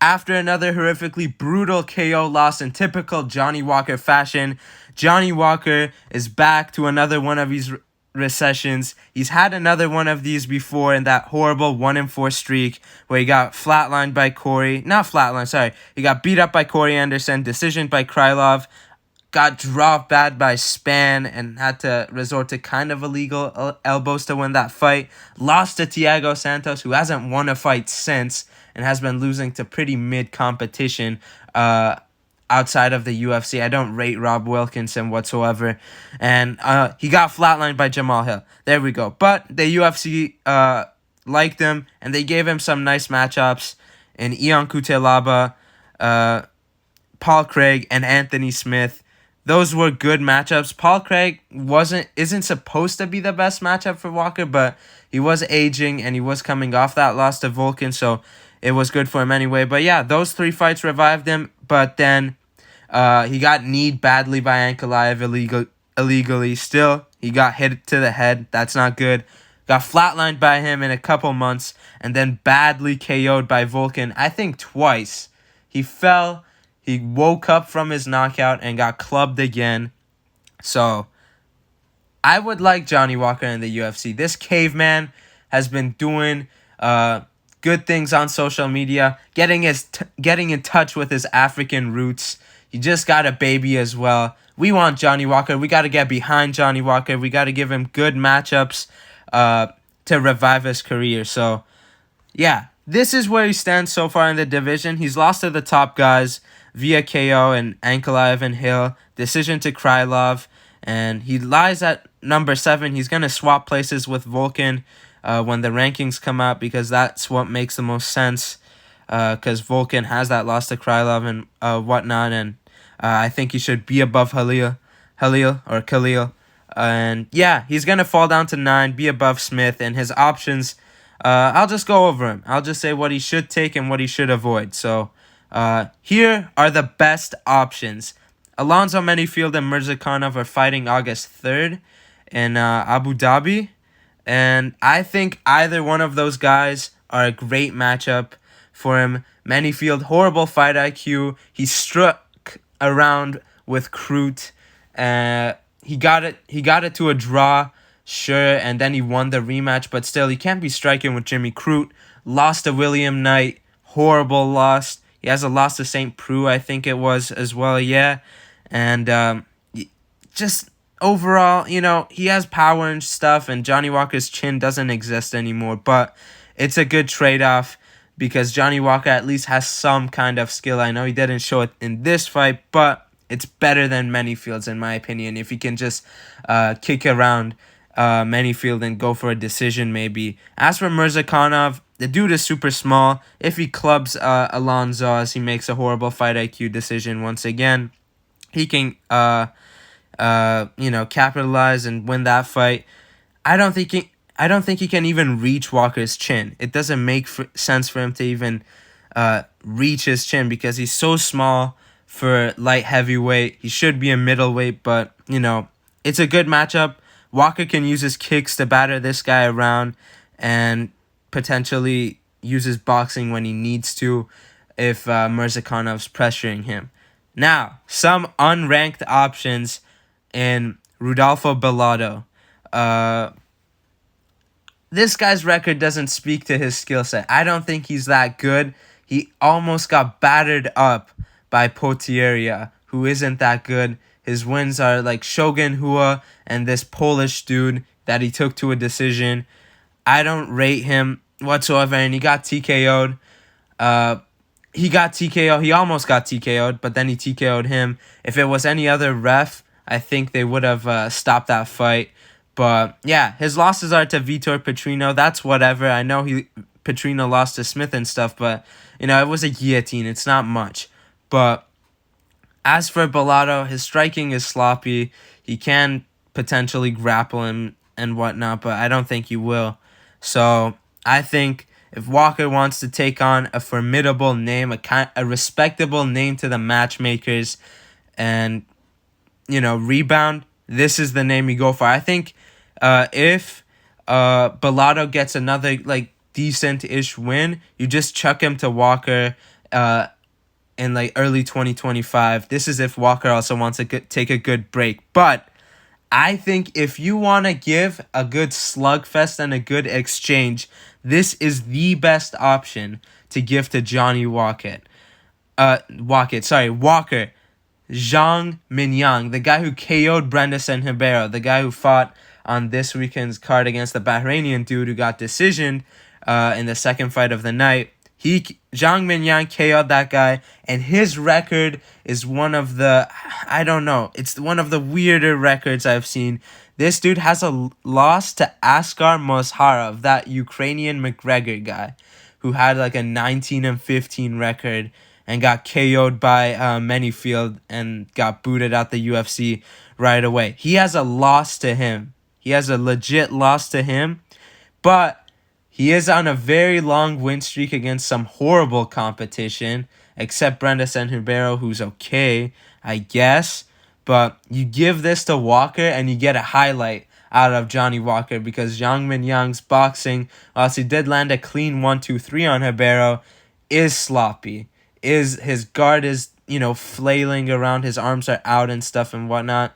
after another horrifically brutal KO loss in typical Johnny Walker fashion, Johnny Walker is back to another one of his recessions. He's had another one of these before in that horrible 1-4 streak where he got flatlined by Corey. Not flatlined, sorry. He got beat up by Corey Anderson, decisioned by Krylov, got dropped bad by Span and had to resort to kind of illegal elbows to win that fight. Lost to Thiago Santos, who hasn't won a fight since and has been losing to pretty mid competition outside of the UFC. I don't rate Rob Wilkinson whatsoever. And he got flatlined by Jamal Hill. There we go. But the UFC liked him, and they gave him some nice matchups in Ion Cutelaba, Paul Craig, and Anthony Smith. Those were good matchups. Paul Craig isn't supposed to be the best matchup for Walker, but he was aging and he was coming off that loss to Volkan, so it was good for him anyway. But yeah, those 3 fights revived him, but then he got kneed badly by Ankalaev illegally. Still, he got hit to the head. That's not good. Got flatlined by him in a couple months, and then badly KO'd by Volkan, I think twice. He fell. He woke up from his knockout and got clubbed again. So, I would like Johnny Walker in the UFC. This caveman has been doing good things on social media, getting in touch with his African roots. He just got a baby as well. We want Johnny Walker. We got to get behind Johnny Walker. We got to give him good matchups to revive his career. So, yeah, this is where he stands so far in the division. He's lost to the top guys via KO and Ankalaev and Hill. Decision to Krylov. And he lies at number 7. He's going to swap places with Volkan when the rankings come out, because that's what makes the most sense. Because Volkan has that loss to Krylov and whatnot. And I think he should be above Khalil. And yeah, he's going to fall down to 9, be above Smith. And his options, I'll just go over him. I'll just say what he should take and what he should avoid. So here are the best options. Alonzo Menifield and Mirzakhanov are fighting August 3rd in Abu Dhabi. And I think either one of those guys are a great matchup for him. Menifield, horrible fight IQ. He struck around with Crute. He got it to a draw, sure, and then he won the rematch. But still, he can't be striking with Jimmy Crute. Lost to William Knight. Horrible loss. He has a loss to St. Preux, I think it was, as well, yeah. And just overall, he has power and stuff, and Johnny Walker's chin doesn't exist anymore. But it's a good trade-off because Johnny Walker at least has some kind of skill. I know he didn't show it in this fight, but it's better than Menifield's, in my opinion. If he can just kick around Menifield and go for a decision, maybe. As for Mirzakhanov, the dude is super small. If he clubs Alonzo as he makes a horrible fight IQ decision once again, he can capitalize and win that fight. I don't think he can even reach Walker's chin. It doesn't make sense for him to even reach his chin because he's so small for light heavyweight. He should be a middleweight, but it's a good matchup. Walker can use his kicks to batter this guy around and potentially use his boxing when he needs to if Mirzakhanov's pressuring him. Now, some unranked options in Rodolfo Bellato. This guy's record doesn't speak to his skill set. I don't think he's that good. He almost got battered up by Potieria, who isn't that good. His wins are like Shogun Hua and this Polish dude that he took to a decision. I don't rate him whatsoever, and he got TKO'd. He almost got TKO'd, but then he TKO'd him. If it was any other ref, I think they would have stopped that fight. But yeah, his losses are to Vitor Petrino. That's whatever. I know Petrino lost to Smith and stuff, but it was a guillotine. It's not much. But as for Bellato, his striking is sloppy. He can potentially grapple him and whatnot, but I don't think he will. So I think if Walker wants to take on a formidable name, a respectable name to the matchmakers, and rebound, this is the name you go for. I think if Bellato gets another decent-ish win, you just chuck him to Walker uh, in like early 2025. This is if Walker also wants to take a good break. But I think if you want to give a good slugfest and a good exchange, this is the best option to give to Johnny Walker. Walker. Zhang Minyang, the guy who KO'd Brenderson Ribeiro, the guy who fought on this weekend's card against the Bahrainian dude who got decisioned in the second fight of the night. Zhang Minyang KO'd that guy, and his record is one of the, I don't know, it's one of the weirder records I've seen. This dude has a loss to Askar Mozharov, that Ukrainian McGregor guy, who had like a 19-15 record and got KO'd by Manyfield and got booted out the UFC right away. He has a loss to him. He has a legit loss to him, but he is on a very long win streak against some horrible competition, except Brenderson Ribeiro, who's okay, I guess. But you give this to Walker and you get a highlight out of Johnny Walker, because Zhang Minyang's boxing, whilst he did land a clean 1-2-3 on Ribeiro, is sloppy. His guard is, flailing around, his arms are out and stuff and whatnot.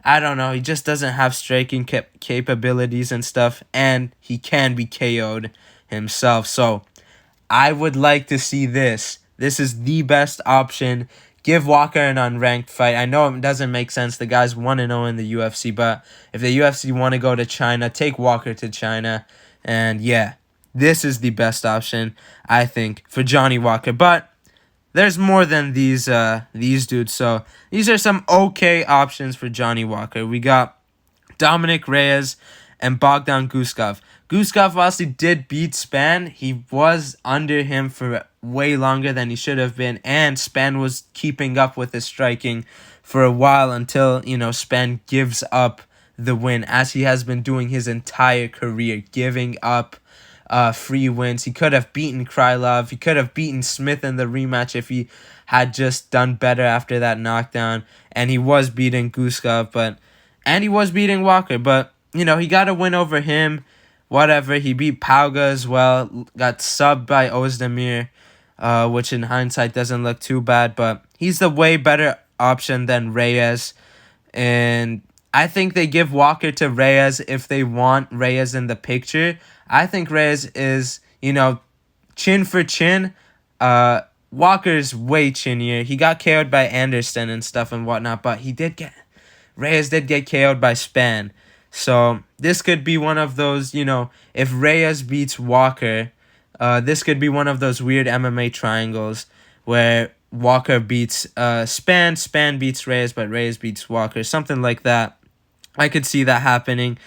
I don't know, he just doesn't have striking capabilities and stuff, and he can be KO'd himself. So I would like to see this. This is the best option. Give Walker an unranked fight. I know it doesn't make sense. The guy's 1-0 in the UFC, but if the UFC want to go to China, take Walker to China. And yeah, this is the best option, I think, for Johnny Walker. But there's more than these dudes. So these are some okay options for Johnny Walker. We got Dominic Reyes and Bogdan Guskov. Guskov, whilst he did beat Span, he was under him for way longer than he should have been, and Span was keeping up with his striking for a while until, Span gives up the win, as he has been doing his entire career, giving up free wins. He could have beaten Krylov. He could have beaten Smith in the rematch if he had just done better after that knockdown. And he was beating Guskov, and he was beating Walker. But, he got a win over him. Whatever. He beat Pauga as well. Got subbed by Ozdemir, which in hindsight doesn't look too bad. But he's the way better option than Reyes. And I think they give Walker to Reyes if they want Reyes in the picture. I think Reyes is, chin for chin. Walker's way chinnier. He got KO'd by Anderson and stuff and whatnot, but Reyes did get KO'd by Span. So this could be one of those, if Reyes beats Walker, this could be one of those weird MMA triangles where Walker beats Span beats Reyes, but Reyes beats Walker, something like that. I could see that happening.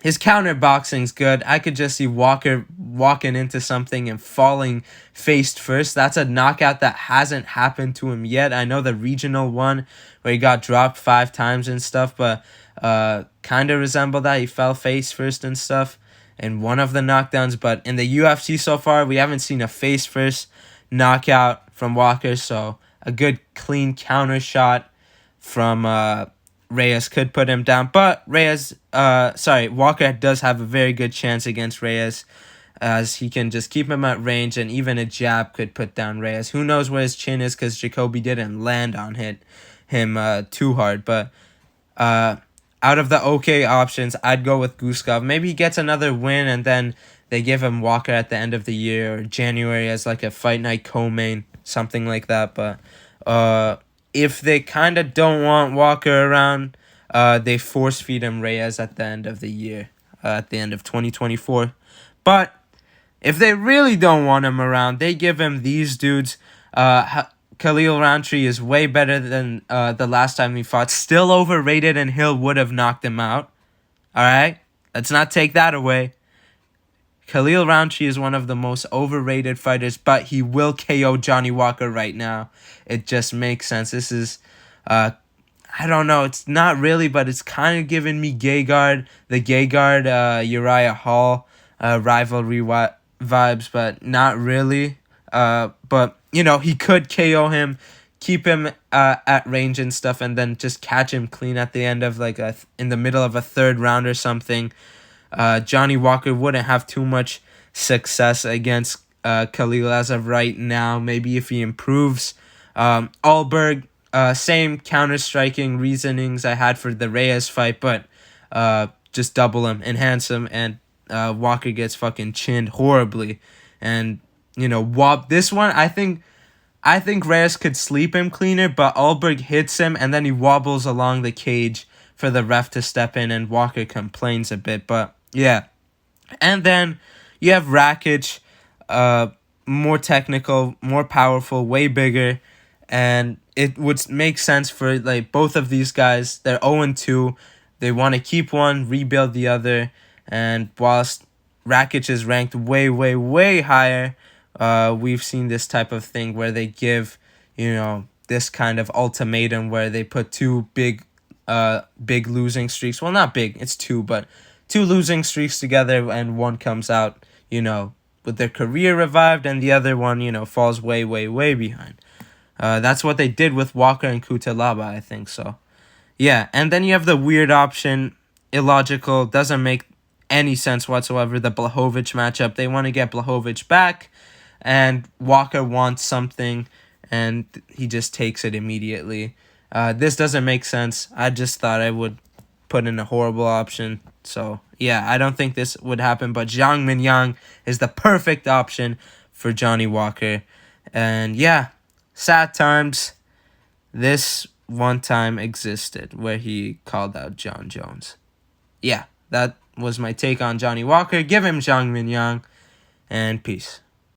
His counter boxing's good. I could just see Walker walking into something and falling face first. That's a knockout that hasn't happened to him yet. I know the regional one where he got dropped 5 times and stuff, but kind of resembled that. He fell face first and stuff in one of the knockdowns. But in the UFC so far, we haven't seen a face first knockout from Walker. So a good clean counter shot from Reyes could put him down, but Walker does have a very good chance against Reyes, as he can just keep him at range, and even a jab could put down Reyes. Who knows where his chin is, because Jacoby didn't land on him too hard. But out of the okay options, I'd go with Guskov. Maybe he gets another win, and then they give him Walker at the end of the year or January as like a fight night co-main, something like that. But if they kind of don't want Walker around, they force feed him Reyes at the end of the year, at the end of 2024. But if they really don't want him around, they give him these dudes. Khalil Roundtree is way better than the last time he fought. Still overrated, and Hill would have knocked him out. All right? Let's not take that away. Khalil Roundtree is one of the most overrated fighters, but he will KO Johnny Walker right now. It just makes sense. This is, I don't know, it's not really, but it's kind of giving me the Gegard, Uriah Hall rivalry vibes, but not really. But, he could KO him, keep him at range and stuff, and then just catch him clean at the end of, in the middle of a third round or something. Johnny Walker wouldn't have too much success against Khalil as of right now. Maybe if he improves. Alberg, same counter-striking reasonings I had for the Reyes fight, but just double him, enhance him, and Walker gets fucking chinned horribly. And, this one, I think Reyes could sleep him cleaner, but Alberg hits him, and then he wobbles along the cage for the ref to step in, and Walker complains a bit. But, yeah. And then you have Rakic, more technical, more powerful, way bigger, and it would make sense for like both of these guys. They're 0-2. They want to keep one, rebuild the other, and whilst Rakic is ranked way, way, way higher, we've seen this type of thing where they give, this kind of ultimatum where they put two big losing streaks. Well, not big, it's two, but two losing streaks together, and one comes out, with their career revived, and the other one, falls way, way, way behind. That's what they did with Walker and Kutalaba, I think so. Yeah, and then you have the weird option, illogical, doesn't make any sense whatsoever, the Blachowicz matchup. They want to get Blachowicz back, and Walker wants something, and he just takes it immediately. This doesn't make sense. I just thought I would put in a horrible option. So, yeah, I don't think this would happen, but Zhang Minyang is the perfect option for Johnny Walker. And, yeah, sad times. This one time existed where he called out John Jones. Yeah, that was my take on Johnny Walker. Give him Zhang Minyang, and peace.